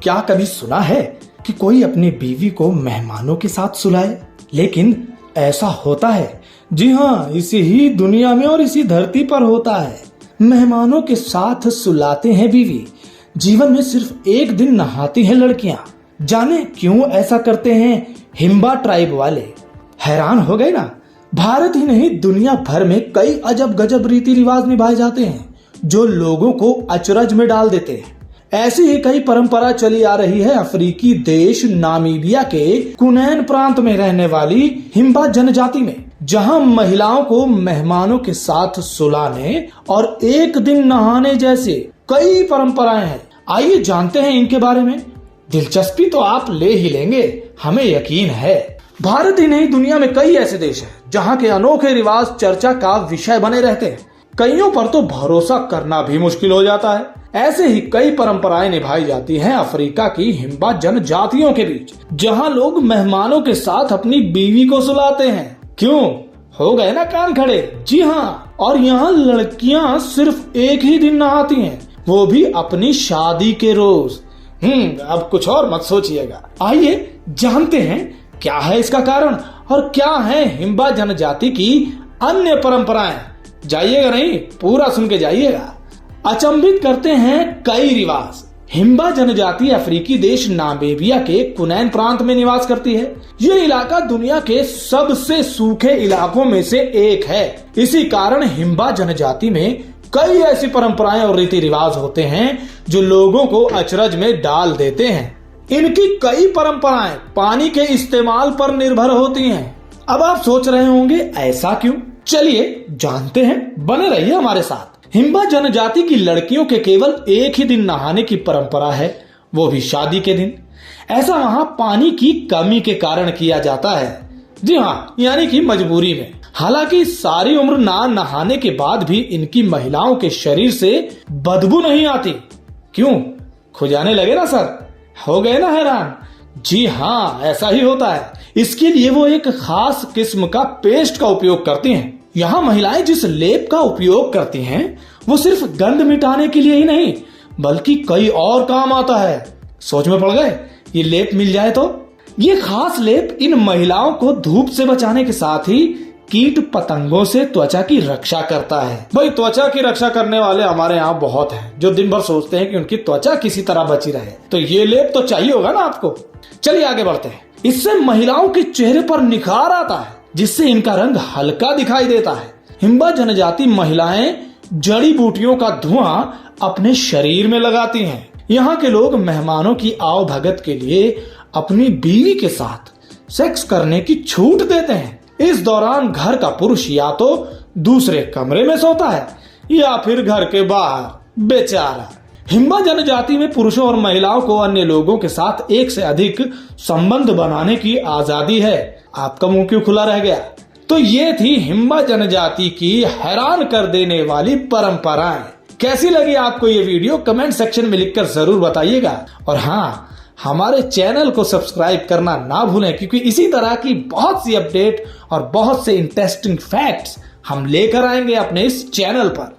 क्या कभी सुना है कि कोई अपनी बीवी को मेहमानों के साथ सुलाए? लेकिन ऐसा होता है। जी हाँ, इसी ही दुनिया में और इसी धरती पर होता है। मेहमानों के साथ सुलाते हैं बीवी। जीवन में सिर्फ एक दिन नहाती हैं लड़कियां। जाने क्यों ऐसा करते हैं हिम्बा ट्राइब वाले? हैरान हो गए ना? भारत ही नहीं, दुनिया भर में कई अजब गजब रीति रिवाज निभाए जाते हैं जो लोगों को अचरज में डाल देते हैं। ऐसी ही कई परंपरा चली आ रही है अफ्रीकी देश नामीबिया के कुनैन प्रांत में रहने वाली हिम्बा जनजाति में, जहां महिलाओं को मेहमानों के साथ सुलाने और एक दिन नहाने जैसे कई परंपराएं हैं। आइए जानते हैं इनके बारे में। दिलचस्पी तो आप ले ही लेंगे, हमें यकीन है। भारत ही नहीं, दुनिया में कई ऐसे देश हैं जहां के अनोखे रिवाज चर्चा का विषय बने रहते हैं। कईयों पर तो भरोसा करना भी मुश्किल हो जाता है। ऐसे ही कई परंपराएं निभाई जाती हैं अफ्रीका की हिम्बा जनजातियों के बीच, जहां लोग मेहमानों के साथ अपनी बीवी को सुलाते हैं। क्यों? हो गए ना कान खड़े? जी हाँ, और यहाँ लड़कियां सिर्फ एक ही दिन नहाती हैं, वो भी अपनी शादी के रोज। अब कुछ और मत सोचिएगा। आइए जानते हैं क्या है इसका कारण और क्या है हिम्बा जनजाति की अन्य परंपराएं। जाइएगा नहीं, पूरा सुन के जाइएगा। अचंभित करते हैं कई रिवाज। हिम्बा जनजाति अफ्रीकी देश नामीबिया के कुनैन प्रांत में निवास करती है। ये इलाका दुनिया के सबसे सूखे इलाकों में से एक है। इसी कारण हिम्बा जनजाति में कई ऐसी परंपराएं और रीति रिवाज होते हैं जो लोगों को अचरज में डाल देते हैं। इनकी कई परंपराएं पानी के इस्तेमाल पर निर्भर होती हैं। अब आप सोच रहे होंगे ऐसा क्यों? चलिए जानते हैं, बने रहिए हमारे साथ। हिम्बा जनजाति की लड़कियों के केवल एक ही दिन नहाने की परंपरा है, वो भी शादी के दिन। ऐसा वहां पानी की कमी के कारण किया जाता है। जी हाँ, यानी कि मजबूरी में। हालांकि सारी उम्र ना नहाने के बाद भी इनकी महिलाओं के शरीर से बदबू नहीं आती। क्यों? खुजाने लगे ना सर? हो गए ना हैरान? जी हाँ, ऐसा ही होता है। इसके लिए वो एक खास किस्म का पेस्ट का उपयोग करती हैं। यहाँ महिलाएं जिस लेप का उपयोग करती हैं वो सिर्फ गंध मिटाने के लिए ही नहीं बल्कि कई और काम आता है। सोच में पड़ गए? ये लेप मिल जाए तो? ये खास लेप इन महिलाओं को धूप से बचाने के साथ ही कीट पतंगों से त्वचा की रक्षा करता है। भाई, त्वचा की रक्षा करने वाले हमारे यहाँ बहुत हैं जो दिन भर सोचते हैं कि उनकी त्वचा किसी तरह बची रहे, तो ये लेप तो चाहिए होगा ना आपको। चलिए आगे बढ़ते हैं। इससे महिलाओं के चेहरे पर निखार आता है जिससे इनका रंग हल्का दिखाई देता है। हिम्बा जनजाति महिलाएं जड़ी बूटियों का धुआं अपने शरीर में लगाती हैं। यहाँ के लोग मेहमानों की आवभगत के लिए अपनी बीवी के साथ सेक्स करने की छूट देते हैं। इस दौरान घर का पुरुष या तो दूसरे कमरे में सोता है या फिर घर के बाहर। बेचारा। हिम्बा जनजाति में पुरुषों और महिलाओं को अन्य लोगों के साथ एक से अधिक संबंध बनाने की आजादी है। आपका मुंह क्यों खुला रह गया? तो ये थी हिम्बा जनजाति की हैरान कर देने वाली परंपराएं। कैसी लगी आपको ये वीडियो? कमेंट सेक्शन में लिखकर जरूर बताइएगा। और हाँ, हमारे चैनल को सब्सक्राइब करना ना भूलें, क्योंकि इसी तरह की बहुत सी अपडेट और बहुत से इंटरेस्टिंग फैक्ट्स हम लेकर आएंगे अपने इस चैनल पर।